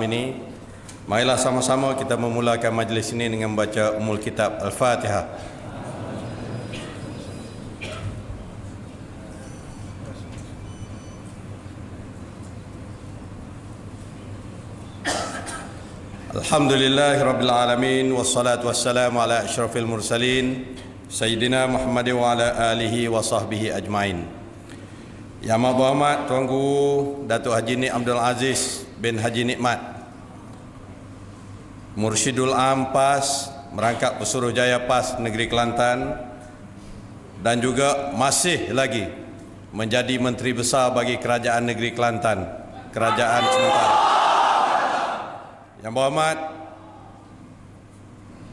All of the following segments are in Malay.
Ini, marilah sama-sama kita memulakan majlis ini dengan membaca Ummul Kitab Al-Fatihah. Alhamdulillahirabbil alamin wassalatu wassalamu ala asyrafil mursalin Sayyidina Muhammad wa ala alihi wa sahbihi ajmain. Yang Amat Berhormat Tuan Guru Datuk Haji Nik Abdul Aziz bin Haji Nikmat, Mursyidul Am PAS, Merangkap Pesuruhjaya PAS Negeri Kelantan, dan juga masih lagi menjadi Menteri Besar bagi Kerajaan Negeri Kelantan, Kerajaan Sementara. Yang Berhormat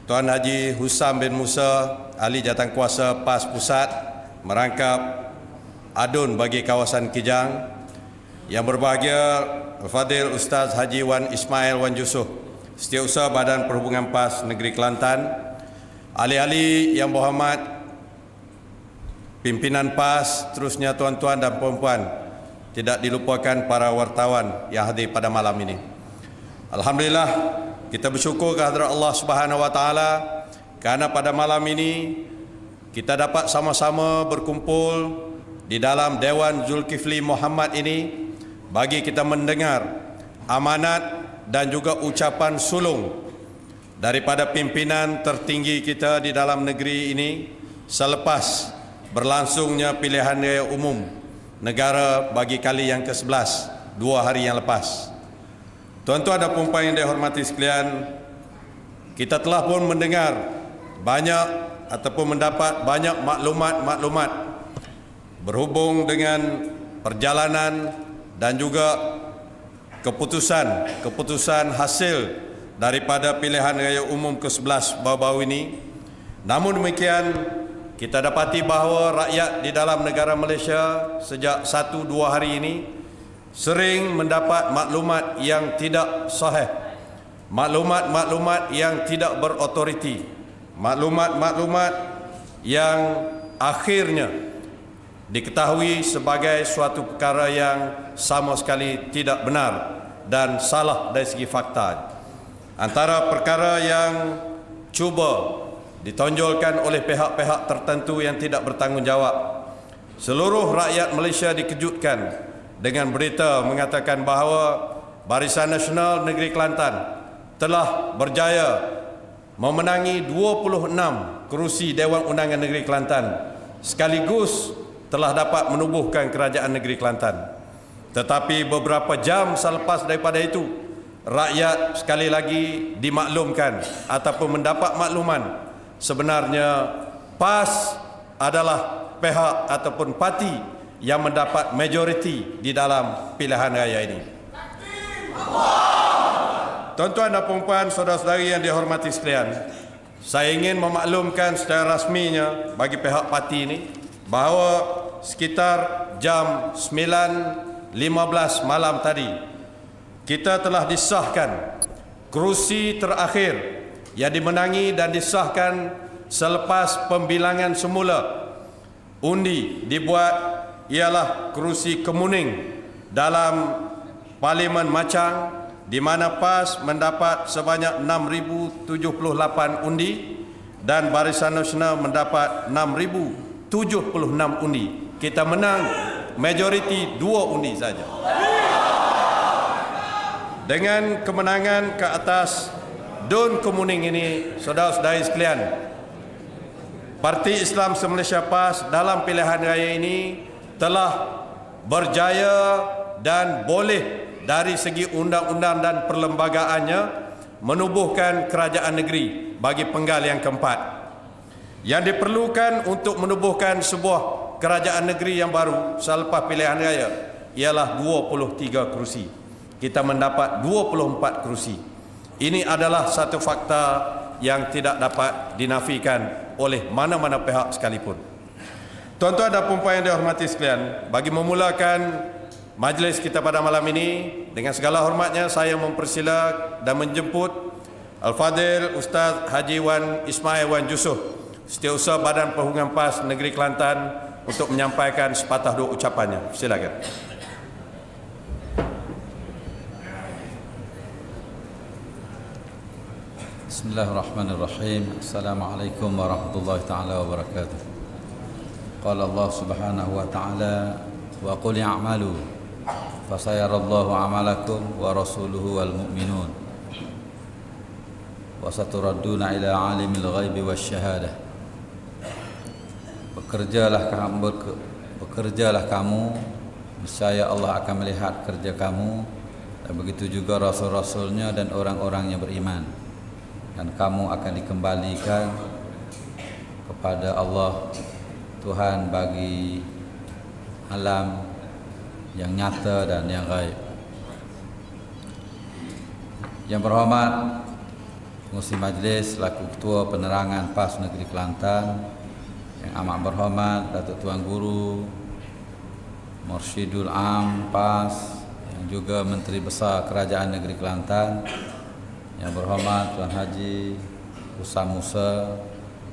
Tuan Haji Husam bin Musa, Ahli Jawatankuasa PAS Pusat, Merangkap Adun bagi kawasan Kijang. Yang berbahagia Al-Fadil Ustaz Haji Wan Ismail Wan Yusof, Setiausaha Badan Perhubungan PAS Negeri Kelantan, ahli-ahli yang berhormat, pimpinan PAS, terusnya tuan-tuan dan puan-puan, tidak dilupakan para wartawan yang hadir pada malam ini. Alhamdulillah, kita bersyukur kehadrat Allah Subhanahu wa taala kerana pada malam ini kita dapat sama-sama berkumpul di dalam Dewan Zulkifli Muhammad ini bagi kita mendengar amanat dan juga ucapan sulung daripada pimpinan tertinggi kita di dalam negeri ini selepas berlangsungnya pilihan raya umum negara bagi kali yang ke-11 2 hari yang lepas. Tuan-tuan dan puan-puan yang dihormati sekalian, kita telah pun mendengar banyak ataupun mendapat banyak maklumat-maklumat berhubung dengan perjalanan dan juga keputusan hasil daripada pilihan raya umum ke-11 baru-baru ini. Namun demikian, kita dapati bahawa rakyat di dalam negara Malaysia sejak 1-2 hari ini sering mendapat maklumat yang tidak sahih, maklumat-maklumat yang tidak berautoriti, maklumat-maklumat yang akhirnya diketahui sebagai suatu perkara yang sama sekali tidak benar dan salah dari segi fakta. Antara perkara yang cuba ditonjolkan oleh pihak-pihak tertentu yang tidak bertanggungjawab, seluruh rakyat Malaysia dikejutkan dengan berita mengatakan bahawa Barisan Nasional Negeri Kelantan telah berjaya memenangi 26 kerusi Dewan Undangan Negeri Kelantan, sekaligus telah dapat menubuhkan Kerajaan Negeri Kelantan. Tetapi beberapa jam selepas daripada itu, rakyat sekali lagi dimaklumkan ataupun mendapat makluman sebenarnya PAS adalah pihak ataupun parti yang mendapat majoriti di dalam pilihan raya ini. Tuan-tuan dan puan-puan, saudara-saudari yang dihormati sekalian, saya ingin memaklumkan secara rasminya bagi pihak parti ini bahawa sekitar jam 9.15 malam tadi kita telah disahkan kerusi terakhir yang dimenangi dan disahkan selepas pembilangan semula. Undi dibuat ialah kerusi Kemuning dalam Parlimen Machang, di mana PAS mendapat sebanyak 6,078 undi dan Barisan Nasional mendapat 6,076 undi. Kita menang majoriti 2 undi saja. Dengan kemenangan ke atas Dun Kemuning ini, saudara-saudari sekalian, Parti Islam Se-Malaysia PAS dalam pilihan raya ini telah berjaya dan boleh dari segi undang-undang dan perlembagaannya menubuhkan kerajaan negeri bagi penggal yang keempat. Yang diperlukan untuk menubuhkan sebuah kerajaan negeri yang baru selepas pilihan raya ialah 23 kerusi. Kita mendapat 24 kerusi. Ini adalah satu fakta yang tidak dapat dinafikan oleh mana-mana pihak sekalipun. Tuan-tuan dan puan-puan yang dihormati sekalian, bagi memulakan majlis kita pada malam ini, dengan segala hormatnya saya mempersila dan menjemput Al-Fadil Ustaz Haji Wan Ismail Wan Yusof, Setiausaha Badan Perhubungan PAS Negeri Kelantan, untuk menyampaikan sepatah dua ucapannya. Silakan. Bismillahirrahmanirrahim. Assalamualaikum warahmatullahi taala wabarakatuh. Qala Allah Subhanahu wa taala, wa qul i'malu fasayarallahu amalakum wa rasuluhu wal mu'minun wa saturadduna ila alimil ghaibi wasyahadah. Bekerjalah kamu, niscaya Allah akan melihat kerja kamu, dan begitu juga rasul-rasulnya dan orang-orang yang beriman. Dan kamu akan dikembalikan kepada Allah, Tuhan bagi alam yang nyata dan yang gaib. Yang berhormat Pengurusi Majlis selaku Ketua Penerangan PAS Negeri Kelantan, yang amat berhormat Datuk Tuan Guru Mursyidul Am PAS, yang juga Menteri Besar Kerajaan Negeri Kelantan, yang berhormat Tuan Haji Usam Musa,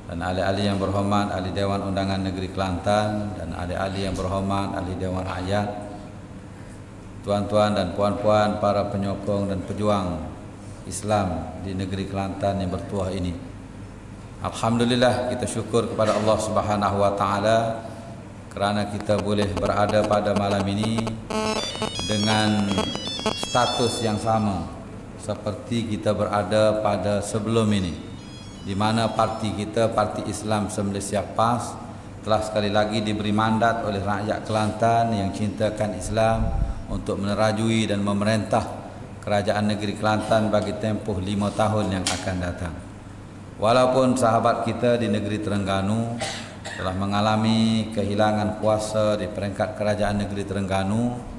dan ahli-ahli yang berhormat Ahli Dewan Undangan Negeri Kelantan, dan ahli-ahli yang berhormat Ahli Dewan Rakyat, tuan-tuan dan puan-puan para penyokong dan pejuang Islam di negeri Kelantan yang bertuah ini. Alhamdulillah, kita syukur kepada Allah Subhanahu wa taala kerana kita boleh berada pada malam ini dengan status yang sama seperti kita berada pada sebelum ini, di mana parti kita, Parti Islam Se-Malaysia PAS, telah sekali lagi diberi mandat oleh rakyat Kelantan yang cintakan Islam untuk menerajui dan memerintah Kerajaan Negeri Kelantan bagi tempoh 5 tahun yang akan datang. Walaupun sahabat kita di negeri Terengganu telah mengalami kehilangan kuasa di peringkat Kerajaan Negeri Terengganu,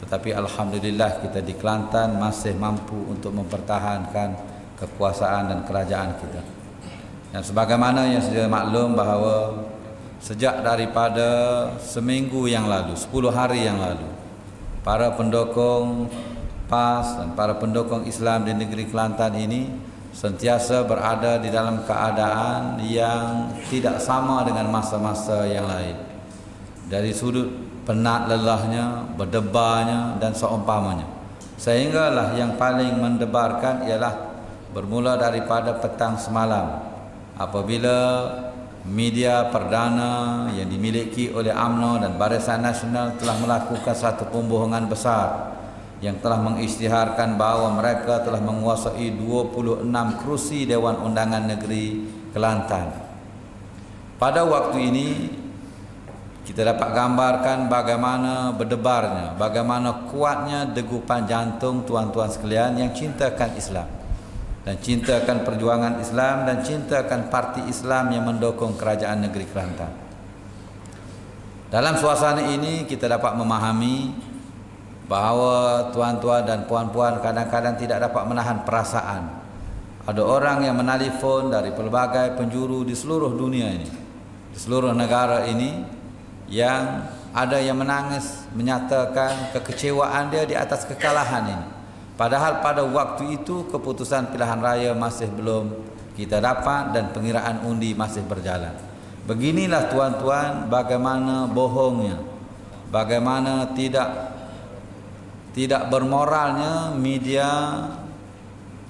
tetapi alhamdulillah kita di Kelantan masih mampu untuk mempertahankan kekuasaan dan kerajaan kita. Dan sebagaimana yang sudah maklum bahawa sejak daripada seminggu yang lalu, 10 hari yang lalu, para pendukung PAS dan para pendukung Islam di negeri Kelantan ini sentiasa berada di dalam keadaan yang tidak sama dengan masa-masa yang lain. Dari sudut penat lelahnya, berdebarnya dan seumpamanya. Sehinggalah yang paling mendebarkan ialah bermula daripada petang semalam, apabila media perdana yang dimiliki oleh UMNO dan Barisan Nasional telah melakukan satu pembohongan besar yang telah mengisytiharkan bahawa mereka telah menguasai 26 kerusi Dewan Undangan Negeri Kelantan. Pada waktu ini kita dapat gambarkan bagaimana berdebarnya, bagaimana kuatnya degupan jantung tuan-tuan sekalian yang cintakan Islam dan cintakan perjuangan Islam dan cintakan parti Islam yang mendukung Kerajaan Negeri Kelantan. Dalam suasana ini kita dapat memahami bahawa tuan-tuan dan puan-puan kadang-kadang tidak dapat menahan perasaan. Ada orang yang menelefon dari pelbagai penjuru di seluruh dunia ini, di seluruh negara ini, yang ada yang menangis menyatakan kekecewaan dia di atas kekalahan ini. Padahal pada waktu itu keputusan pilihan raya masih belum kita dapat dan pengiraan undi masih berjalan. Beginilah tuan-tuan bagaimana bohongnya, bagaimana tidak bermoralnya media,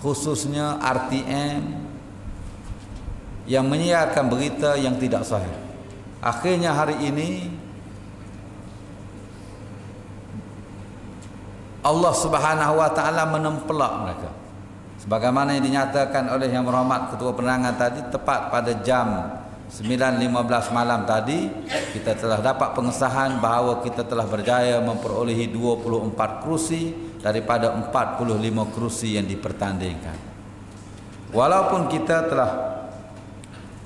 khususnya RTM, yang menyiarkan berita yang tidak sahih. Akhirnya hari ini Allah Subhanahu wa taala menempelak mereka. Sebagaimana yang dinyatakan oleh Yang Berhormat Ketua Penerangan tadi, tepat pada jam 9.15 malam tadi, kita telah dapat pengesahan bahawa kita telah berjaya memperolehi 24 kerusi daripada 45 kerusi yang dipertandingkan. Walaupun kita telah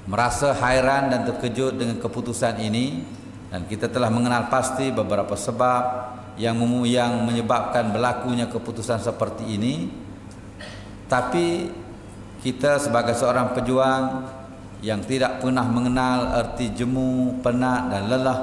merasa hairan dan terkejut dengan keputusan ini, dan kita telah mengenal pasti beberapa sebab yang menyebabkan berlakunya keputusan seperti ini, tapi kita sebagai seorang pejuang yang tidak pernah mengenal erti jemu, penat dan lelah,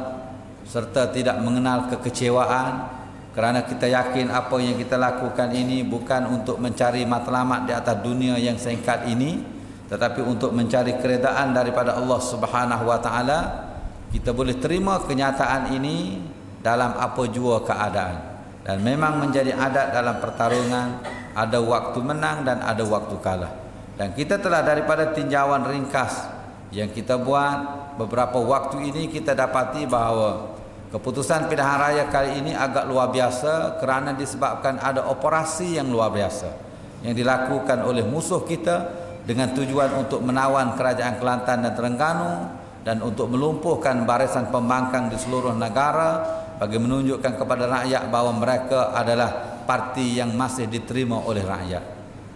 serta tidak mengenal kekecewaan, kerana kita yakin apa yang kita lakukan ini bukan untuk mencari matlamat di atas dunia yang singkat ini, tetapi untuk mencari keredaan daripada Allah Subhanahu wa taala. Kita boleh terima kenyataan ini dalam apa jua keadaan, dan memang menjadi adat dalam pertarungan, ada waktu menang dan ada waktu kalah. Dan kita telah daripada tinjauan ringkas yang kita buat beberapa waktu ini, kita dapati bahawa keputusan pilihan raya kali ini agak luar biasa kerana disebabkan ada operasi yang luar biasa yang dilakukan oleh musuh kita dengan tujuan untuk menawan kerajaan Kelantan dan Terengganu dan untuk melumpuhkan barisan pembangkang di seluruh negara bagi menunjukkan kepada rakyat bahawa mereka adalah parti yang masih diterima oleh rakyat.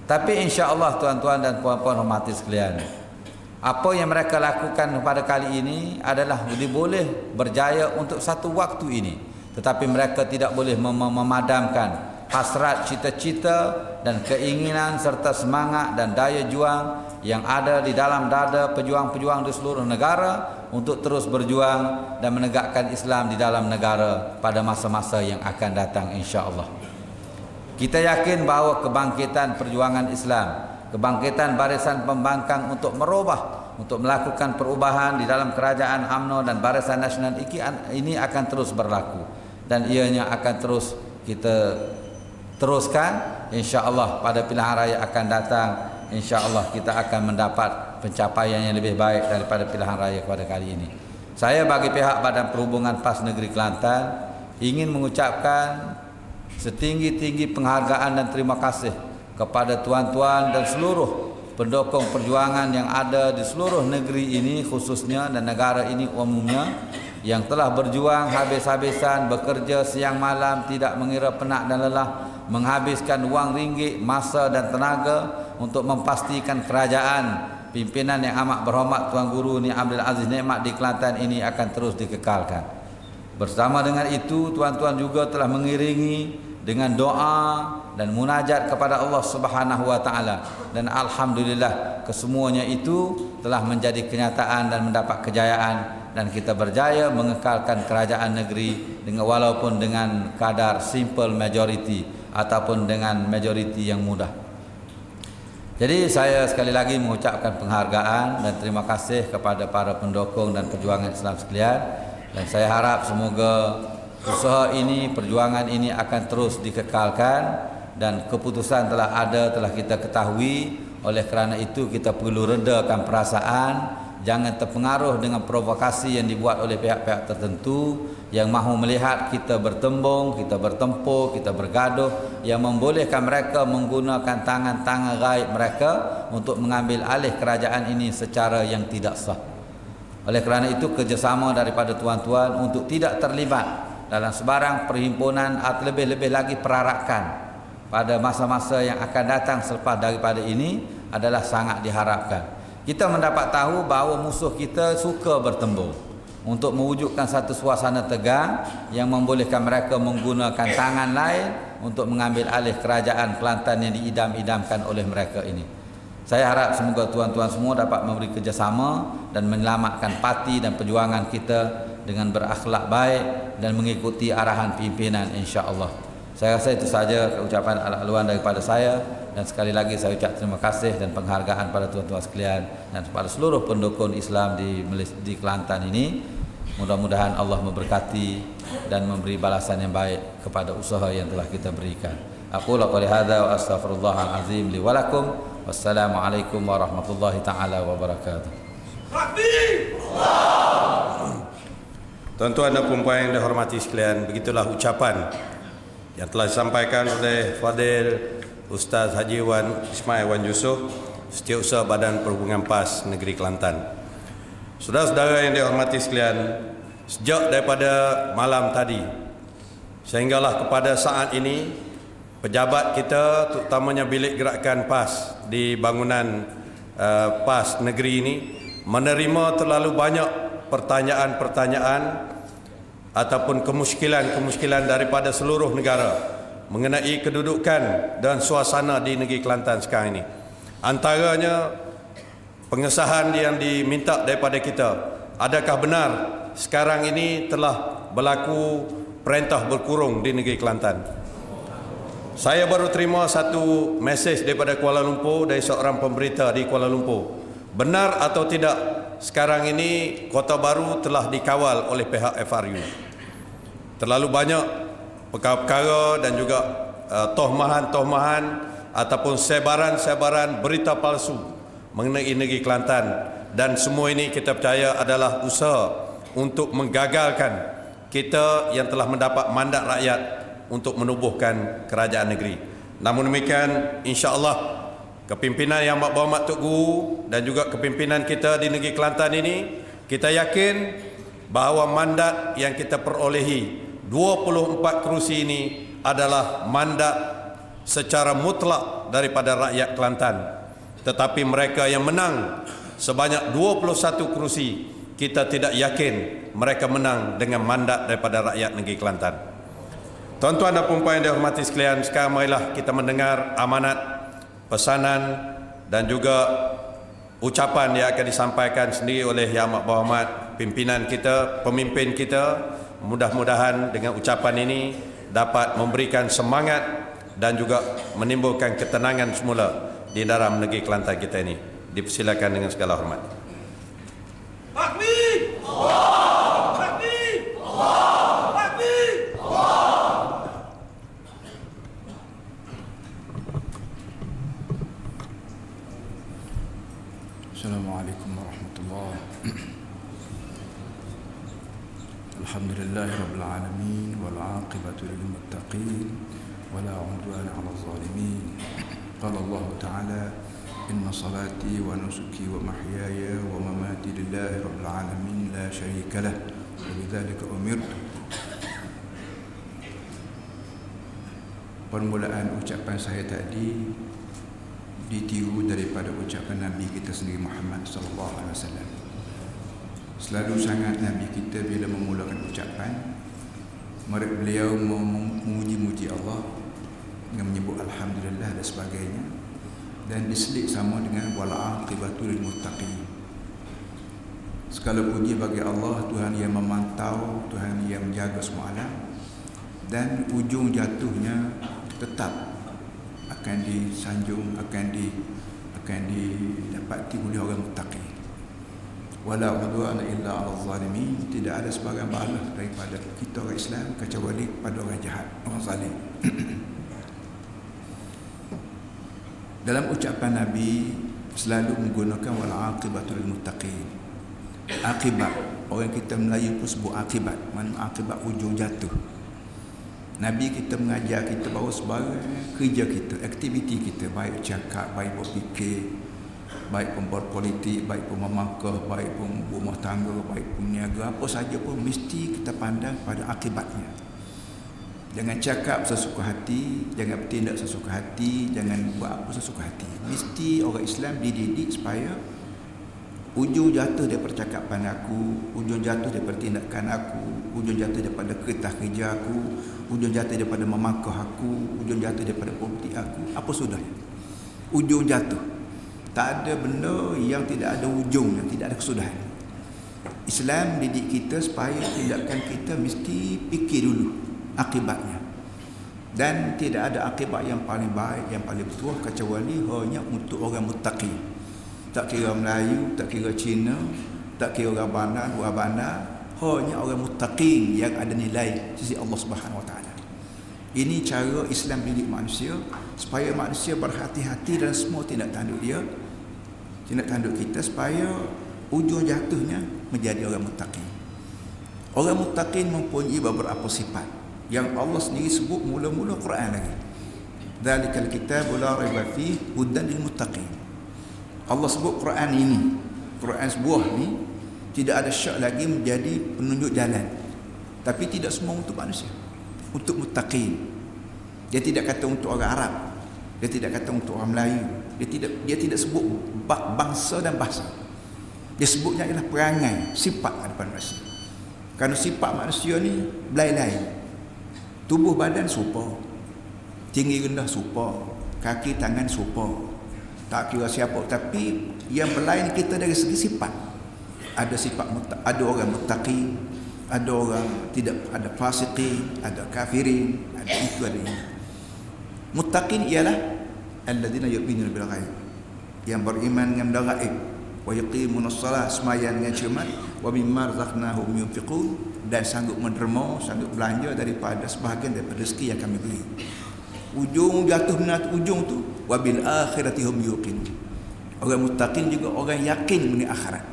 Tapi insya-Allah tuan-tuan dan puan-puan hormati sekalian, apa yang mereka lakukan pada kali ini adalah boleh berjaya untuk satu waktu ini, tetapi mereka tidak boleh memadamkan hasrat, cita-cita dan keinginan serta semangat dan daya juang yang ada di dalam dada pejuang-pejuang di seluruh negara untuk terus berjuang dan menegakkan Islam di dalam negara pada masa-masa yang akan datang insya-Allah. Kita yakin bahawa kebangkitan perjuangan Islam, kebangkitan barisan pembangkang untuk merubah, untuk melakukan perubahan di dalam kerajaan UMNO dan Barisan Nasional ini akan terus berlaku dan ianya akan terus kita teruskan insya-Allah. Pada pilihan raya akan datang insya-Allah kita akan mendapat pencapaian yang lebih baik daripada pilihan raya pada kali ini. Saya bagi pihak Badan Perhubungan PAS Negeri Kelantan ingin mengucapkan setinggi-tinggi penghargaan dan terima kasih kepada tuan-tuan dan seluruh pendukung perjuangan yang ada di seluruh negeri ini khususnya dan negara ini umumnya yang telah berjuang habis-habisan, bekerja siang malam tidak mengira penat dan lelah, menghabiskan wang ringgit, masa dan tenaga untuk memastikan kerajaan pimpinan yang amat berhormat Tuan Guru Ni Abdul Aziz Nikmat di Kelantan ini akan terus dikekalkan. Bersama dengan itu, tuan-tuan juga telah mengiringi dengan doa dan munajat kepada Allah Subhanahu wa taala dan alhamdulillah kesemuanya itu telah menjadi kenyataan dan mendapat kejayaan dan kita berjaya mengekalkan kerajaan negeri dengan walaupun dengan kadar simple majority ataupun dengan majority yang mudah. Jadi saya sekali lagi mengucapkan penghargaan dan terima kasih kepada para pendukung dan perjuangan Islam sekalian dan saya harap semoga usaha ini, perjuangan ini akan terus dikekalkan dan keputusan telah ada, telah kita ketahui. Oleh kerana itu kita perlu redakan perasaan, jangan terpengaruh dengan provokasi yang dibuat oleh pihak-pihak tertentu yang mahu melihat kita bertembung, kita bertempur, kita bergaduh, yang membolehkan mereka menggunakan tangan-tangan gaib mereka untuk mengambil alih kerajaan ini secara yang tidak sah. Oleh kerana itu kerjasama daripada tuan-tuan untuk tidak terlibat dalam sebarang perhimpunan atau lebih-lebih lagi perarakan pada masa-masa yang akan datang selepas daripada ini adalah sangat diharapkan. Kita mendapat tahu bahawa musuh kita suka bertembung untuk mewujudkan satu suasana tegang yang membolehkan mereka menggunakan tangan lain untuk mengambil alih kerajaan Kelantan yang diidam-idamkan oleh mereka ini. Saya harap semoga tuan-tuan semua dapat memberi kerjasama dan menyelamatkan parti dan perjuangan kita dengan berakhlak baik dan mengikuti arahan pimpinan insya-Allah. Saya rasa itu saja ucapan ala-aluan daripada saya dan sekali lagi saya ucap terima kasih dan penghargaan pada tuan-tuan sekalian dan kepada seluruh pendukung Islam di Kelantan ini. Mudah-mudahan Allah memberkati dan memberi balasan yang baik kepada usaha yang telah kita berikan. Aku qouli hadza wa astaghfirullahal azim li wa lakum. Wassalamualaikum warahmatullahi taala wabarakatuh. Tuan-tuan dan puan-puan yang dihormati sekalian, begitulah ucapan yang telah disampaikan oleh Fadil Ustaz Haji Wan Ismail Wan Yusof, Setiausaha Badan Perhubungan PAS Negeri Kelantan. Saudara-saudara yang dihormati sekalian, sejak daripada malam tadi sehinggalah kepada saat ini, pejabat kita terutamanya bilik gerakan PAS di bangunan PAS negeri ini menerima terlalu banyak pertanyaan-pertanyaan ataupun kemusykilan-kemusykilan daripada seluruh negara mengenai kedudukan dan suasana di negeri Kelantan sekarang ini. Antaranya pengesahan yang diminta daripada kita, adakah benar sekarang ini telah berlaku perintah berkurung di negeri Kelantan? Saya baru terima satu mesej daripada Kuala Lumpur dari seorang pemberita di Kuala Lumpur. Benar atau tidak sekarang ini Kota Baru telah dikawal oleh pihak FRU? Terlalu banyak perkara-perkara dan juga tohmahan-tohmahan ataupun sebaran-sebaran berita palsu mengenai negeri Kelantan, dan semua ini kita percaya adalah usaha untuk menggagalkan kita yang telah mendapat mandat rakyat untuk menubuhkan kerajaan negeri. Namun demikian, insya-Allah kepimpinan Yang Berhormat Tok Guru dan juga kepimpinan kita di negeri Kelantan ini, kita yakin bahawa mandat yang kita perolehi 24 kerusi ini adalah mandat secara mutlak daripada rakyat Kelantan. Tetapi mereka yang menang sebanyak 21 kerusi, kita tidak yakin mereka menang dengan mandat daripada rakyat negeri Kelantan. Tuan-tuan dan puan-puan yang dihormati sekalian, sekarang marilah kita mendengar amanat, pesanan dan juga ucapan yang akan disampaikan sendiri oleh Yang Amat Berhormat pimpinan kita, pemimpin kita. Mudah-mudahan dengan ucapan ini dapat memberikan semangat dan juga menimbulkan ketenangan semula di dalam negeri Kelantan kita ini. Dipersilakan dengan segala hormat. Takbir! Allah! Takbir! Allah! Takbir! Allah! Assalamualaikum warahmatullahi wabarakatuh. Alhamdulillahi rabbil alamin wal aqibatu lil muttaqin wala 'udwana 'alal zalimin. Qala Allah Ta'ala: Inna salati wa nusuki wa mahyaya wa mamati lillahi rabbil alamin la syarika lah wa bidzalika umirtu. Permulaan ucapan saya tadi ditiru daripada ucapan Nabi kita sendiri Muhammad sallallahu alaihi wasallam. Selalu sangat Nabi kita bila memulakan ucapan, beliau memuji-muji Allah dengan menyebut alhamdulillah dan sebagainya, dan diselit sama dengan wal aqibatu lil muttaqin. Segala puji bagi Allah, Tuhan yang memantau, Tuhan yang menjaga semua alam, dan ujung jatuhnya tetap akan disanjung, akan didapati oleh orang muttaqin. Wala 'udwana illa 'alal zalimin. Tidak ada sebarang balas daripada kita orang Islam kecuali pada orang jahat, orang zalim. Dalam ucapan Nabi selalu menggunakan wal aqibatu lil muttaqin. Akibat, orang kita Melayu pun sebut akibat, mana akibat ujung jatuh. Nabi kita mengajar kita bahawa sebarang kerja kita, aktiviti kita, baik cakap, baik berfikir, baik pun berpolitik, baik pun memakah, baik pun rumah tangga, baik pun niaga, apa saja pun mesti kita pandang pada akibatnya. Jangan cakap sesuka hati, jangan bertindak sesuka hati, jangan buat apa sesuka hati. Mesti orang Islam dididik supaya ujung jatuh daripada percakapan aku, ujung jatuh daripada tindakan aku, ujung jatuh daripada kertas kerja aku, ujung jatuh daripada memakah aku, ujung jatuh daripada politik aku, apa sudahnya. Ujung jatuh. Tak ada benda yang tidak ada ujung, yang tidak ada kesudahan. Islam didik kita supaya tindakan kita mesti fikir dulu akibatnya. Dan tidak ada akibat yang paling baik, yang paling betul kecuali hanya untuk orang muttaqi. Tak kira Melayu, tak kira Cina, tak kira orang bandar, hanya orang muttaqin yang ada nilai sisi Allah Subhanahu Wa Taala. Ini cara Islam didik manusia supaya manusia berhati-hati dalam semua tindak tanduk dia, tindak tanduk kita, supaya ujung jatuhnya menjadi orang muttaqin. Orang muttaqin mempunyai beberapa sifat yang Allah sendiri sebut mula-mula Quran lagi. Dzalikal kitabu la raiba fihi hudan lil muttaqin. Allah sebut Quran ini, Quran sebuah ni tidak ada syak lagi menjadi penunjuk jalan. Tapi tidak semua untuk manusia, untuk muttaqin. Dia tidak kata untuk orang Arab, dia tidak kata untuk orang Melayu, dia tidak sebut bangsa dan bahasa. Dia sebutnya ialah perangai, sifat hadapan manusia. Kerana sifat manusia ni belai-belai. Tubuh badan serupa, tinggi rendah serupa, kaki tangan serupa, tak kira siapa. Tapi yang berlain kita dari segi sifat. Ada sifat, ada orang muttaqi, ada orang tidak, ada fasiqin, ada kafirin, ada itu, ada ini. Muttaqin ialah alladzina yu'minuna bil ghaib, yang beriman dengan benda gaib, wa yuqimunas shalah, sembahyang dengan cermat, wa mimma razaqnahum yunfiqun, dan sanggup menderma, sanggup belanja daripada sebahagian daripada rezeki yang kami beri. Ujung jatuh benar ujung tu wabil akhirati hum yuqin. Orang muttaqin juga orang yakin mengenai akhirat.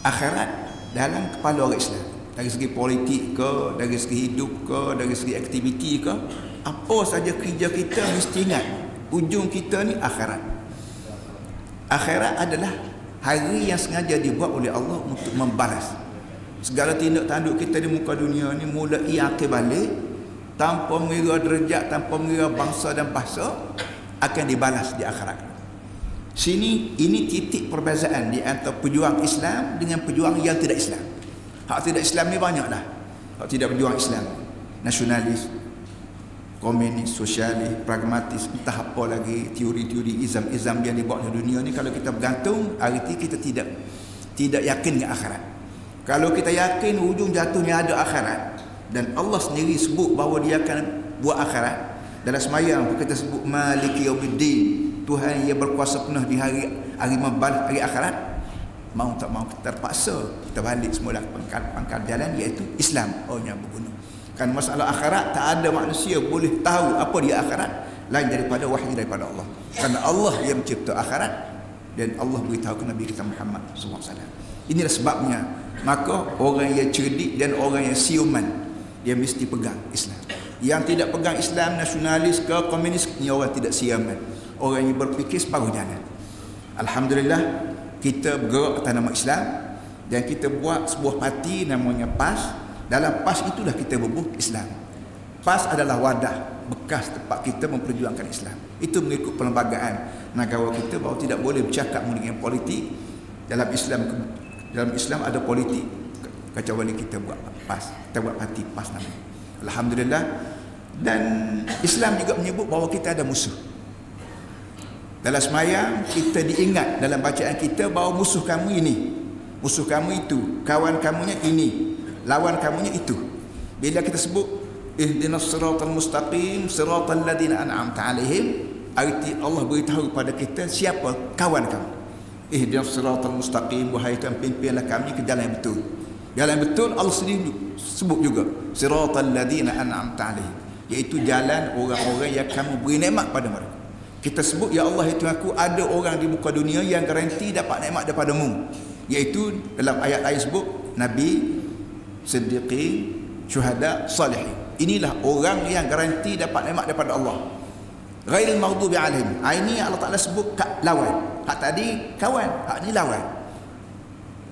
Akhirat dalam kepala orang Islam. Dari segi politik ke, dari segi hidup ke, dari segi aktiviti ke, apa saja kerja kita mesti ingat ujung kita ni akhirat. Akhirat adalah hari yang sengaja dibuat oleh Allah untuk membalas segala tindak tanduk kita di muka dunia ni, mulai akhir balik tanpa mengira derajat, tanpa mengira bangsa dan bahasa, akan dibalas di akhirat. Sini ini titik perbezaan di antara pejuang Islam dengan pejuang yang tidak Islam. Hak tidak Islam ni banyaklah. Hak tidak berjuang Islam, nasionalis, komunis, sosialis, pragmatis, entah apa lagi teori-teori izam-izam yang dibuat di dunia ni. Kalau kita bergantung, arti kita tidak yakin dengan akhirat. Kalau kita yakin ujung jatuhnya ada akhirat, dan Allah sendiri sebut bahawa dia akan buat akhirat dalam semayang, kita sebut Maliki Yaumiddin, Tuhan yang berkuasa penuh di hari membalas hari akhirat. Mau tak mau kita terpaksa kita balik semula pangkal jalan, iaitu Islam. Oh, yang berguna. Kan masalah akhirat tak ada manusia boleh tahu apa dia akhirat lain daripada wahyu daripada Allah. Kerana Allah yang mencipta akhirat dan Allah beritahu ke Nabi kita Muhammad SAW. Inilah sebabnya maka orang yang cerdik dan orang yang siuman dia mesti pegang Islam. Yang tidak pegang Islam, nasionalis ke komunis, ni orang tidak siuman. Orang yang berfikir separuh jalan. Alhamdulillah kita bergerak atas nama Islam dan kita buat sebuah parti namanya PAS. Dalam PAS itulah kita berbuh Islam. PAS adalah wadah bekas tempat kita memperjuangkan Islam. Itu mengikut perlembagaan negara kita bahawa tidak boleh bercakap mengenai politik. Dalam Islam ada politik, kecuali kita buat PAS, kita buat parti PAS namanya. Alhamdulillah. Dan Islam juga menyebut bahawa kita ada musuh. Dalam semayang kita diingat dalam bacaan kita bahawa musuh kamu ini, musuh kamu itu, kawan kamunya ini, lawan kamunya itu. Bila kita sebut ihdinas siratal mustaqim siratal ladzina an'amta 'alaihim, arti Allah beritahu kepada kita siapa kawan kamu. Ihdinas siratal mustaqim, wahai Tuhan pimpinlah kami ke jalan yang betul. Jalan yang betul Allah sendiri sebut juga siratal ladzina an'amta 'alaihim, iaitu jalan orang-orang yang kamu beri nikmat pada mereka. Kita sebut ya Allah itu aku ada orang di muka dunia yang garanti dapat nikmat daripada-Mu, iaitu dalam ayat lain sebut Nabi, Siddiqin, Syuhada, Salihin. Inilah orang yang garanti dapat nikmat daripada Allah. Ghairil maghdubi alaihim. Ini Allah Taala sebut lawan. Hak tadi kawan, hak ni lawan.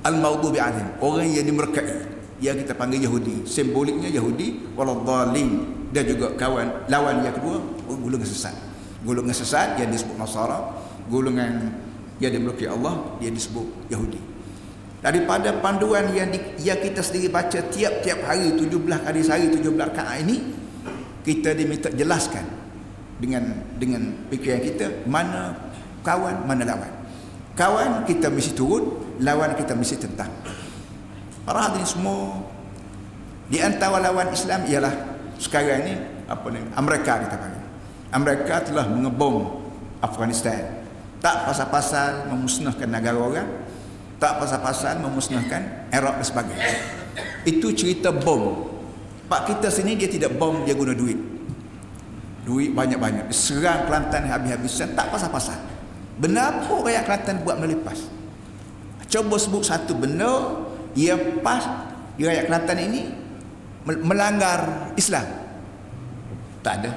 Al maghdubi alaihim, orang yang dimurkai, yang kita panggil Yahudi. Simboliknya Yahudi, waladhdallin, dan juga kawan lawan yang kedua golongan sesat. Golongan sesat yang disebut Nasara, golongan yang dimurkai Allah dia disebut Yahudi. Daripada panduan yang kita sendiri baca tiap-tiap hari 17 kali sehari 17 rakaat ini, kita diminta jelaskan dengan fikiran kita mana kawan, mana lawan. Kawan kita mesti turun, lawan kita mesti tentang. Para hadirin semua, di antara lawan Islam ialah sekarang ni Amerika kita panggil. Amerika telah mengebom Afghanistan. Tak pasal-pasal memusnahkan negara orang, tak pasal-pasal memusnahkan Iraq dan sebagainya. Itu cerita bom. Pak kita sini dia tidak bom, dia guna duit. Duit banyak-banyak. Serang Kelantan habis-habisan, tak pasal-pasal. Benda apa rakyat Kelantan buat melalui PAS? Cuba sebut satu benda yang PAS, rakyat Kelantan ini melanggar Islam. Tak ada.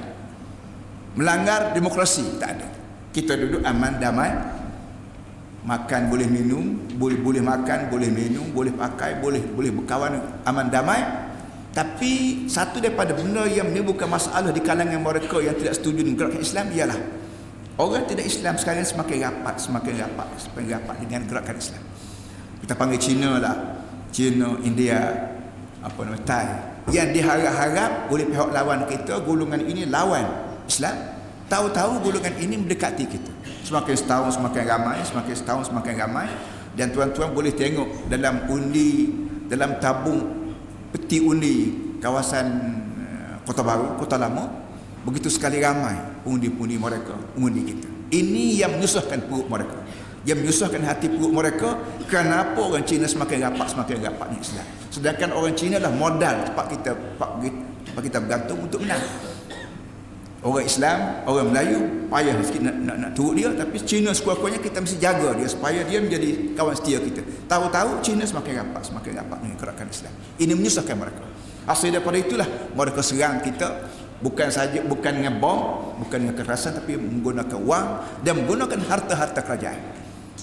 Melanggar demokrasi, tak ada. Kita duduk aman, damai. Makan boleh minum, boleh makan, boleh minum, boleh pakai, boleh berkawan, aman damai. Tapi satu daripada benda yang menimbulkan masalah di kalangan mereka yang tidak setuju dengan gerakan Islam ialah orang tidak Islam sekarang semakin rapat dengan gerakan Islam. Kita panggil Cina lah, Cina, India, Thai, yang diharap-harap oleh pihak lawan kita, golongan ini lawan Islam. Tahu-tahu golongan ini mendekati kita. Semakin setahun semakin ramai. Dan tuan-tuan boleh tengok dalam undi, dalam tabung peti undi kawasan Kota Baru, Kota Lama, begitu sekali ramai undi-undi mereka, undi kita. Ini yang menyusahkan perut mereka, yang menyusahkan hati perut mereka. Kenapa orang Cina semakin rapat ni Islam, sedangkan orang Cina lah modal tempat kita bergantung untuk menang. Orang Islam, orang Melayu payah sikit nak turut dia, tapi Cina sekurang-kurangnya kita mesti jaga dia supaya dia menjadi kawan setia kita. Tahu-tahu Cina semakin rapat dengan gerakan Islam. Ini menyusahkan mereka. Hasil daripada itulah mereka serang kita, bukan dengan bom, bukan dengan kekerasan, tapi menggunakan wang dan menggunakan harta-harta kerajaan.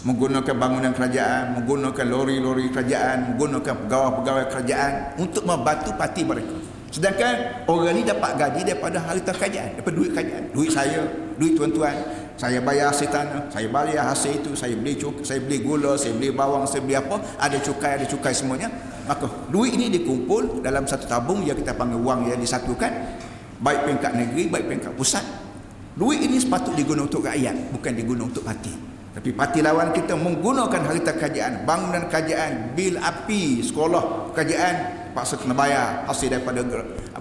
Menggunakan bangunan kerajaan, menggunakan lori-lori kerajaan, menggunakan pegawai-pegawai kerajaan untuk membantu parti mereka. Sedangkan orang ni dapat gaji daripada harta kerajaan, daripada duit kerajaan, duit saya, duit tuan-tuan. Saya bayar hasil tanah, saya bayar hasil itu, saya beli gula, saya beli bawang, saya beli apa, ada cukai semuanya. Maka duit ini dikumpul dalam satu tabung yang kita panggil wang yang disatukan, baik peringkat negeri, baik peringkat pusat. Duit ini sepatut digunakan untuk rakyat, bukan digunakan untuk parti. Tapi parti lawan kita menggunakan harta kerajaan, bangunan kerajaan, bil api, sekolah kerajaan paksa kena bayar hasil daripada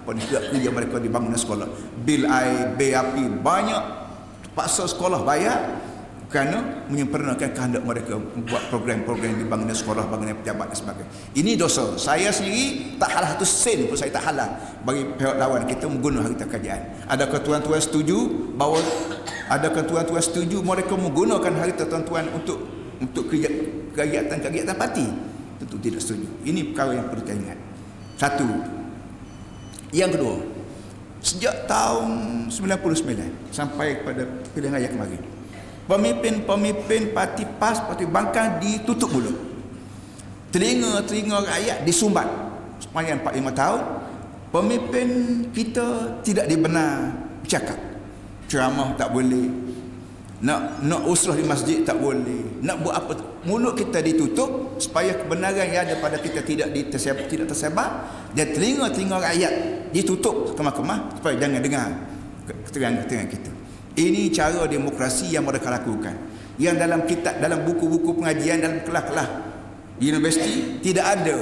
kerja mereka di bangunan sekolah. Bil air, bil api, banyak paksa sekolah bayar kerana menyempurnakan kehendak mereka buat program-program di bangunan sekolah, bangunan pejabat dan sebagainya. Ini dosa. Saya sendiri tak halah 1 sen pun saya tak halah bagi pihak lawan kita menggunakan harta kerajaan. Adakah tuan-tuan setuju bahawa mereka menggunakan harta tuan-tuan untuk kegiatan parti? Tentu tidak setuju. Ini perkara yang perlu kita ingat. Satu. Yang kedua, sejak tahun 99 sampai kepada pilihan raya kemarin, pemimpin parti PAS, parti Bangkang ditutup mulut. Telinga rakyat disumbat sepanjang 4-5 tahun. Pemimpin kita tidak dibenar bercakap. Ceramah tak boleh, nak usrah di masjid tak boleh, nak buat apa, mulut kita ditutup supaya kebenaran yang ada pada kita tidak tersebar, dan telinga rakyat ditutup kemah-kemah supaya jangan dengar keterangan kita. Ini cara demokrasi yang mereka lakukan, yang dalam kitab, dalam buku-buku pengajian, dalam kelas-kelas di universiti tidak ada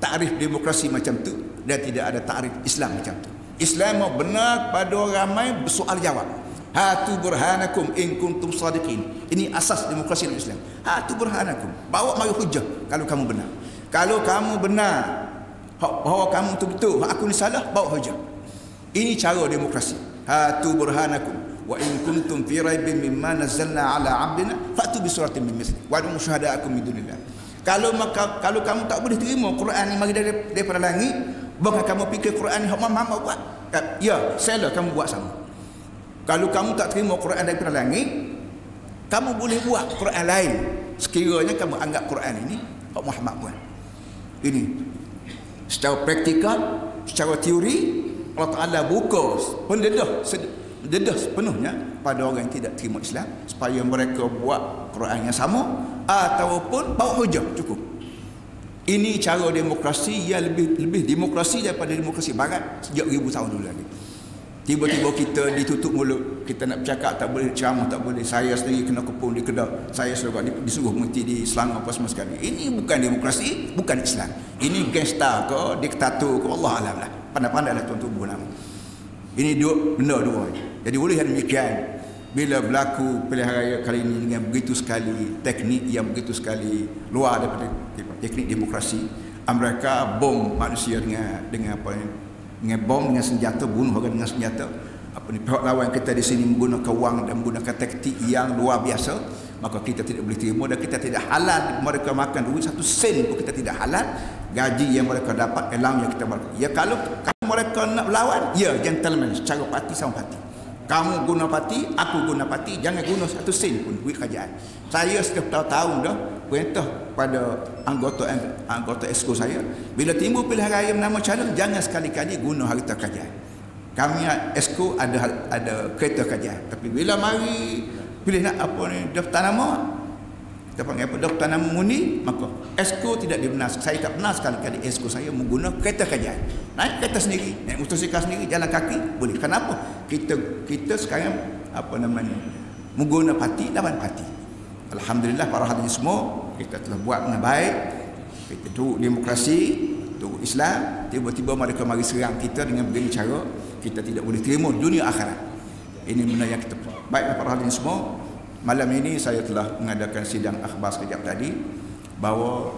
takrif demokrasi macam tu, dan tidak ada takrif Islam macam tu. Islam mau benar pada ramai bersoal jawab. Hatu burhanakum in kuntum sadiqin. Ini asas demokrasi dalam Islam. Hatu burhanakum. Bawa mari hujah kalau kamu benar. Kalau kamu benar bahawa kamu itu betul, aku ni salah, bawa hujah. Ini cara demokrasi. Hatu burhanakum wa in kuntum fi raibin mimma nazzalna ala 'abdina fa'tu bi suratin min misli wa ad'u syuhada'akum min dunillah. Kalau kamu tak boleh terima Quran ni mari daripada langit, bukan kamu fikir Quran ni hak Muhammad buat. Ya, salah kamu buat sama. Kalau kamu tak terima Quran daripada langit, kamu boleh buat Quran lain sekiranya kamu anggap Quran ini hak Muhammad buat. Ini secara praktikal, secara teori, Allah Ta'ala buka pendedah sepenuhnya pada orang yang tidak terima Islam supaya mereka buat Quran yang sama ataupun bawa hujah, cukup. Ini cara demokrasi yang lebih demokrasi daripada demokrasi barat sejak 1000 tahun dulu lagi. Tiba-tiba kita ditutup mulut, kita nak bercakap tak boleh, ceramah tak boleh. Saya sendiri kena kepung di Kedah, saya disuruh menti di Selangor apa semua sekali. Ini bukan demokrasi, bukan Islam. Ini gangster ke, diktator ke, Allah alam lah. Pandai-pandailah tuan tubuh nama. Ini benda dua. Jadi oleh yang demikian, bila berlaku pilihan raya kali ini dengan begitu sekali teknik yang begitu sekali luar daripada teknik demokrasi, mereka bom manusia dengan apa ni, dengan bom, dengan senjata, bunuh orang dengan senjata. Pihak lawan kita di sini menggunakan wang dan menggunakan taktik yang luar biasa, maka kita tidak boleh terima, dan kita tidak halal mereka makan duit 1 sen pun kita tidak halal. Gaji yang mereka dapat, elang yang kita dapat. Ya, kalau mereka nak berlawan, ya gentleman, secara parti sama parti. Kamu guna parti, aku guna parti, jangan guna 1 sen pun duit kerajaan. Saya setiap tahun dah perintah pada anggota esko saya, bila timbul pilihan raya nama calon, jangan sekali-kali guna harta kerajaan. Kami esko ada kereta kerajaan, tapi bila mari pilih nak apa ni daftar nama, kita panggil apa, daftar nama murni, maka esko tidak dibenarkan. Saya tak benar sekali-kali esko saya menggunakan kereta kerajaan. Naik kereta sendiri, naik motosikal sendiri, jalan kaki boleh. Kenapa? Kita sekarang apa namanya menggunakan parti, lawan parti. Alhamdulillah para hadirin semua, kita telah buat dengan baik. Kita duduk demokrasi, duduk Islam. Tiba-tiba mereka mari serang kita dengan begini cara, kita tidak boleh terima dunia akhirat. Ini benda yang kita baik para hadirin semua. Malam ini saya telah mengadakan sidang akhbar sekejap tadi bahawa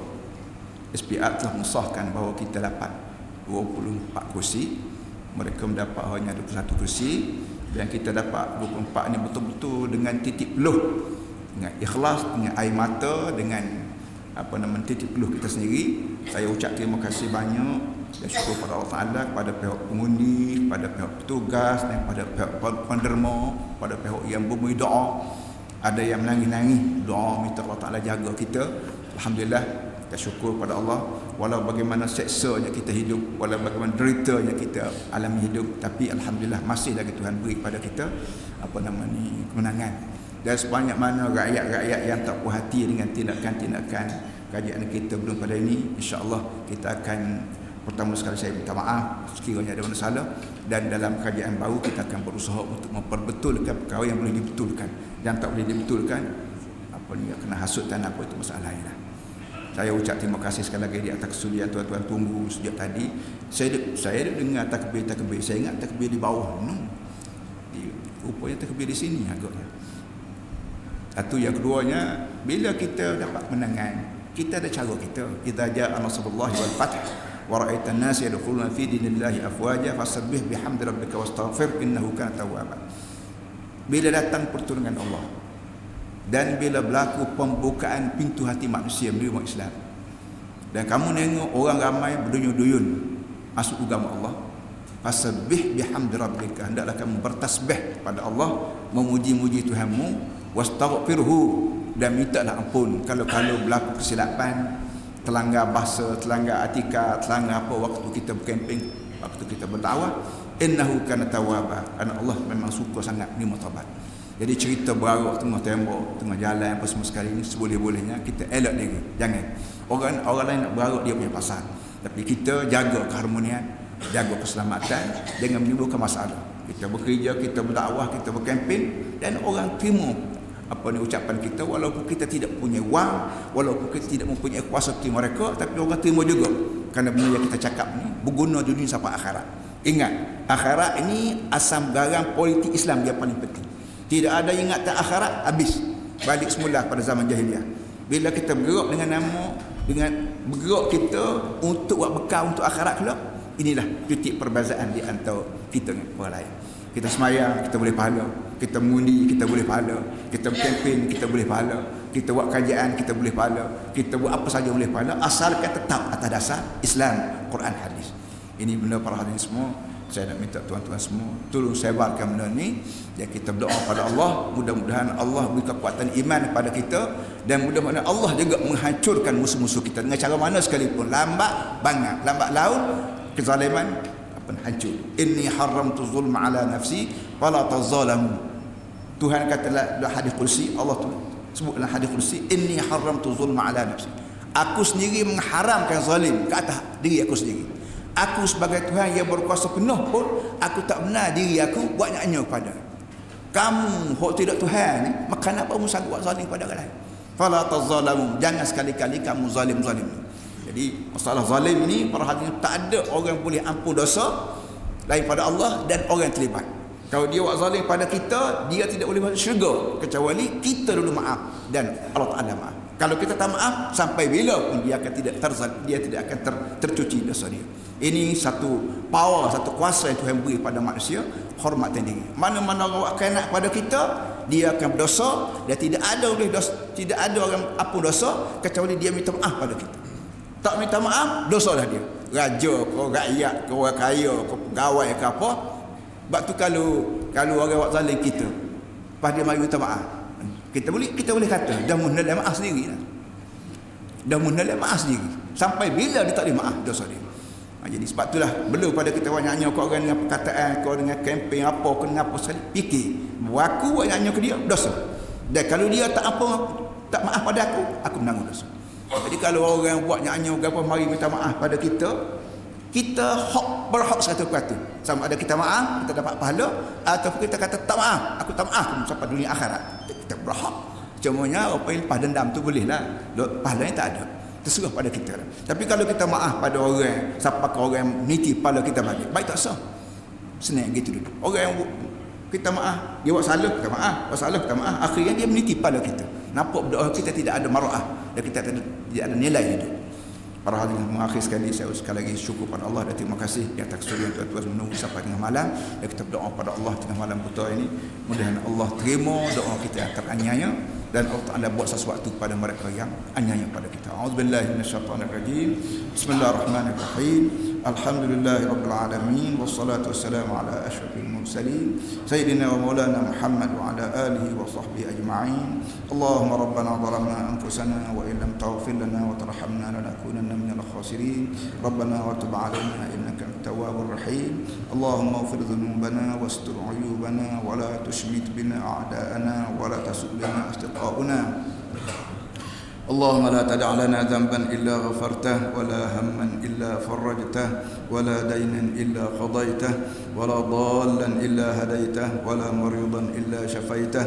SPR telah mensahkan bahawa kita dapat 24 kursi, mereka mendapat hanya 21 kursi. Dan kita dapat 24 ni betul-betul dengan titik peluh, dengan ikhlas, dengan air mata, dengan titik peluh kita sendiri. Saya ucap terima kasih banyak dan syukur pada Allah Ta'ala, kepada pihak pengundi, kepada pihak petugas, dan pada pihak penderma, pada pihak yang memberi doa. Ada yang menangis-nangis doa minta Allah Ta'ala jaga kita. Alhamdulillah, kita syukur pada Allah. Walau bagaimana seksanya kita hidup, walau bagaimana deritanya kita alami hidup, tapi Alhamdulillah masih lagi Tuhan beri pada kita kemenangan. Dan sebanyak mana rakyat-rakyat yang tak puas hati dengan tindakan-tindakan kerajaan kita belum pada ini, insya-Allah kita akan, pertama sekali saya minta maaf sekiranya ada masalah, dan dalam kerajaan baru kita akan berusaha untuk memperbetulkan perkara yang boleh dibetulkan. Yang tak boleh dibetulkan, kena hasut dan apa itu masalah lain lah. Saya ucap terima kasih sekali lagi di atas kesudian tuan-tuan tunggu sejak tadi. Saya dengar takbir. Saya ingat takbir di bawah. Rupanya takbir di sini agaknya. Satu, yang keduanya, bila kita dapat menangan, kita ada cara kita. Idza jaa nasrullahi wal fath wa ra'aitan nas yadkhuluna fi dinillahi afwaja fasabbih bihamdi rabbika wastaghfir innahu kana tawwaba. Bila datang pertolongan Allah dan bila berlaku pembukaan pintu hati manusia menerima Islam, dan kamu tengok orang ramai berduyun-duyun masuk agama Allah, fasabbih bihamdi rabbika, hendaklah kamu bertasbih pada Allah, memuji-muji Tuhanmu, wastaghfirhu, dan mintalah ampun kalau berlaku kesilapan, terlanggar bahasa, terlanggar etika, terlanggar apa waktu kita berkemping, waktu kita berdakwah. Innahu kana tawwaba, karena Allah memang suka sangat menerima taubat. Jadi cerita berarok tengah tembok, tengah jalan apa semua sekali ini, seboleh-bolehnya kita elak diri. Jangan orang lain nak berarok dia punya pasal, tapi kita jaga keharmonian, jaga keselamatan, jangan menimbulkan masalah. Kita bekerja, kita berdakwah, kita berkempen, dan orang terima ucapan kita, walaupun kita tidak punya wang, walaupun kita tidak mempunyai kuasa seperti mereka, tapi orang terima juga, kerana benda yang kita cakap ni berguna dunia sampai akhirat. Ingat, akhirat ini asam garam politik Islam dia paling penting. Tidak ada ingatan akhirat, habis balik semula pada zaman jahiliah. Bila kita bergerak dengan bergerak kita untuk buat bekal untuk akhirat kelak, inilah titik perbezaan di antara kita dengan orang lain. Kita semayang, kita boleh pahala. Kita mengundi, kita boleh pahala. Kita berkempen, kita boleh pahala. Kita buat kajian, kita boleh pahala. Kita buat apa saja boleh pahala, asalkan tetap atas dasar Islam, Quran, hadis. Ini benda para hadirin semua, saya nak minta tuan-tuan semua tolong sebarkan benda ni, dan kita berdoa pada Allah, mudah-mudahan Allah beri kekuatan iman kepada kita, dan mudah-mudahan Allah juga menghancurkan musuh-musuh kita dengan cara mana sekalipun, lambat bangat, lambat laun, kezaliman hancur. Inni haramtu zulma ala nafsi wala tazalamu. Tuhan kata dalam hadis kursi, Allah tu sebut dalam hadis kursi, inni haramtu zulma ala nafsi. Aku sendiri mengharamkan zalim ke atas diri aku sendiri. Aku sebagai Tuhan yang berkuasa penuh pun, aku tak benar diri aku buat nyanyi kepada kamu. Hok tidak Tuhan ni, maka kenapa kamu sanggup buat zalim kepada orang lain? Fala tazalamu, jangan sekali-kali kamu zalim-zalim. Jadi masalah zalim ni para hadirin, tak ada orang boleh ampun dosa lain pada Allah dan orang yang terlibat. Kalau dia buat zalim pada kita, dia tidak boleh masuk syurga kecuali kita dulu maaf dan Allah Taala maaf. Kalau kita tak maaf, sampai bila pun dia akan tidak akan tercuci dosa dia. Ini satu power, satu kuasa yang Tuhan beri pada manusia, hormat dan diri. Mana-mana orang buat khianat pada kita, dia akan berdosa, dan tidak ada orang ampun dosa kecuali dia minta maaf pada kita. Tak minta maaf, dosalah dia. Raja ke, rakyat ke, orang kaya ke, pegawai ke apa. Sebab tu kalau orang buat zalim kita, pas dia mari minta maaf, kita boleh kata dah munal maaf sendiri lah. Dah munal maaf sendiri. Sampai bila dia tak boleh maaf dosa dia. Jadi sebab itulah perlu pada kita buat nyanyi kau dengan perkataan, kau dengan kempen apa, kau dengan apa sekali, fikir aku buat nyanyi ke dia dosa. Dan kalau dia tak maaf pada aku menanggung dosa. Jadi kalau orang buat nyanyi apa mari minta maaf pada kita berhak 100%. Sama ada kita maaf, kita dapat pahala, ataupun kita kata tak maaf, aku tak maaf sampai dunia akhirat. Kita berhak. Cumanya apa yang lepas dendam tu boleh lah, pahalanya tak ada. Terserah pada kita. Tapi kalau kita maaf pada orang, siapa orang yang niti pala kita balik, baik tak sah. Senang gitu dulu. Orang yang kita maaf, dia buat salah, kita maaf, buat salah, kita maaf, akhirnya dia meniti pala kita. Nampak berdoa kita tidak ada mar'ah, dan kita tidak ada nilai hidup. Para hadirin mengakhir sekali, saya sekali lagi syukur pada Allah dan terima kasih di atas kesudian tuan-tuan menunggu sampai tengah malam. Dan kita berdoa pada Allah tengah malam buta ini, mudah-mudahan Allah terima doa kita yang teraniaya dan Allah Ta'ala buat sesuatu kepada mereka yang aniaya pada kita. A'udzubillahi minasyaitonirrajim. Bismillahirrahmanirrahim. Alhamdulillahirabbil alamin wassalatu wassalamu ala asyrafil mursalin sayyidina wa maulana Muhammad wa ala alihi wa sahbihi ajma'in. Allahumma rabbana zalamna anfusana wa illam taghfir lana wa tarhamna lanakunanna minal khasirin. Rabbana wa tub 'alaina innaka antat tawwabur rahim. Allahumma ighfir dhunubana wastur 'uyubana wa la tushmit bina a'da'ana wa la tasud lana astiqa'una. اللهم لا تدع لنا ذنبا إلا غفرته ولا هما إلا فرجته ولا دينا إلا قضيته ولا ضالا إلا هديته ولا مريضا إلا شفيته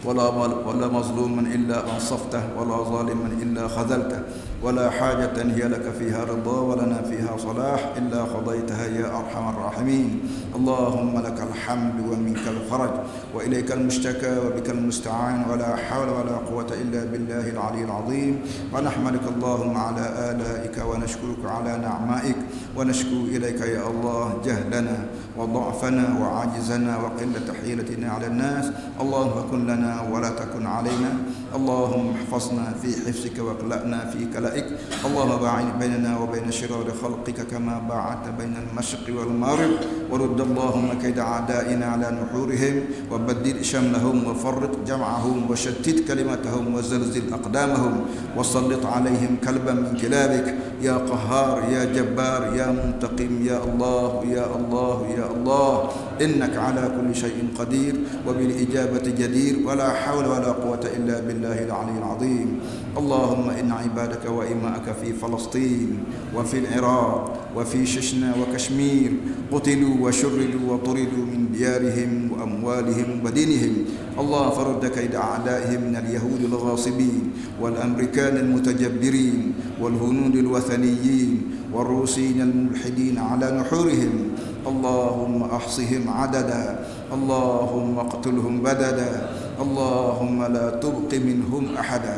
ولا مظلوما إلا أنصفته ولا ظالما إلا خذلته ولا حاجة هي لك فيها رضا ولنا فيها صلاح إلا قضيتها يا أرحم الراحمين. اللهم لك الحمد ومنك الفرج وإليك المشتكى وبك المستعان ولا حول ولا قوة إلا بالله العلي العظيم. ونحمدك اللهم على آلائك ونشكرك على نعمائك ونشكو إليك يا الله جهلنا وضعفنا وعاجزنا وقلة حيلتنا على الناس. اللهم كن لنا ولا تكن علينا. اللهم احفظنا في حفظك واقلعنا في كلائك. اللهم باعد بيننا وبين شرار خلقك كما باعدت بين المشرق والمغرب. ورد اللهم كيد أعدائنا على نحورهم وبدل شملهم وفرق جمعهم وشتت كلمتهم وزلزل أقدامهم وسلط عليهم كلبا من كلابك يا قهار يا جبار يا منتقم يا الله يا الله يا الله. إنك على كل شيء قدير وبالإجابة جدير ولا حول ولا قوة إلا بالله العلي العظيم. اللهم إن عبادك وإماءك في فلسطين وفي العراق وفي ششنا وكشمير قتلوا وشردوا وطردوا من ديارهم وأموالهم ودينهم. الله فرد كيد أعدائهم من اليهود الغاصبين والأمريكان المتجبرين والهنود الوثنيين والروسيين الملحدين على نحورهم. اللهم أحصهم عددا. اللهم اقتلهم بددا. اللهم لا تبق منهم أحدا.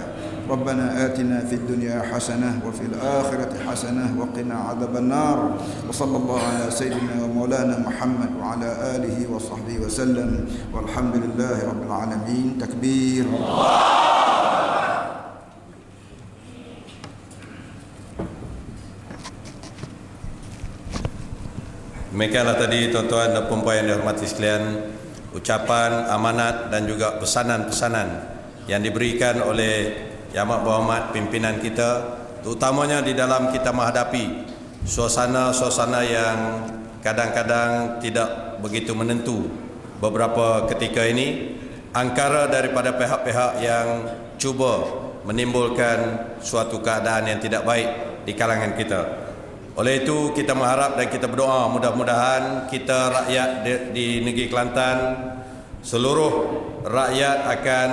ربنا آتنا في الدنيا حسنة وفي الآخرة حسنة وقنا عذاب النار. وصلى الله على سيدنا ومولانا محمد وعلى آله وصحبه وسلم والحمد لله رب العالمين. تكبير. Demikianlah tadi tuan-tuan dan puan-puan yang dihormati sekalian, ucapan amanat dan juga pesanan-pesanan yang diberikan oleh Yang Amat Berhormat pimpinan kita, terutamanya di dalam kita menghadapi suasana-suasana yang kadang-kadang tidak begitu menentu beberapa ketika ini, angkara daripada pihak-pihak yang cuba menimbulkan suatu keadaan yang tidak baik di kalangan kita. Oleh itu kita mengharap dan kita berdoa mudah-mudahan kita rakyat di negeri Kelantan, seluruh rakyat akan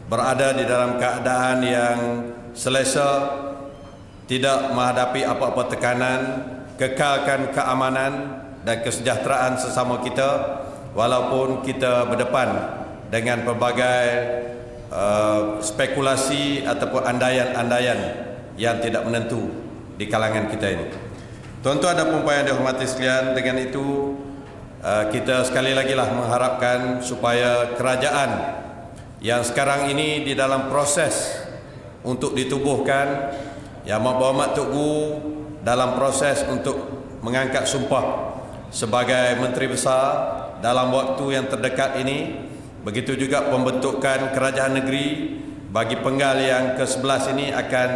berada di dalam keadaan yang selesa, tidak menghadapi apa-apa tekanan, kekalkan keamanan dan kesejahteraan sesama kita walaupun kita berdepan dengan pelbagai spekulasi ataupun andaian-andaian yang tidak menentu di kalangan kita ini. Tuan-tuan dan puan-puan yang dihormati sekalian, dengan itu kita sekali lagi lah mengharapkan supaya kerajaan yang sekarang ini di dalam proses untuk ditubuhkan, Yang Amat Berhormat Tok Guru dalam proses untuk mengangkat sumpah sebagai Menteri Besar dalam waktu yang terdekat ini. Begitu juga pembentukan kerajaan negeri bagi penggal yang ke-11 ini akan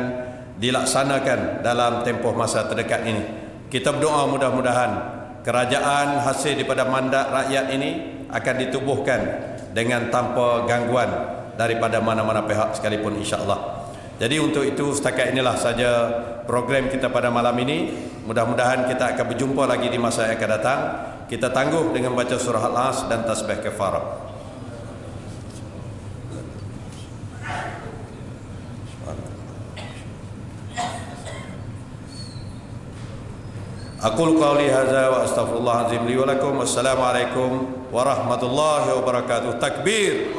dilaksanakan dalam tempoh masa terdekat ini. Kita berdoa mudah-mudahan kerajaan hasil daripada mandat rakyat ini akan ditubuhkan dengan tanpa gangguan daripada mana-mana pihak sekalipun, insya-Allah. Jadi untuk itu setakat inilah saja program kita pada malam ini. Mudah-mudahan kita akan berjumpa lagi di masa yang akan datang. Kita tangguh dengan baca surah Al-As dan tasbih kafarah. Aqul qawli hadza wa astaghfirullah azim li wa lakum. Wassalamualaikum warahmatullahi wabarakatuh. Takbir.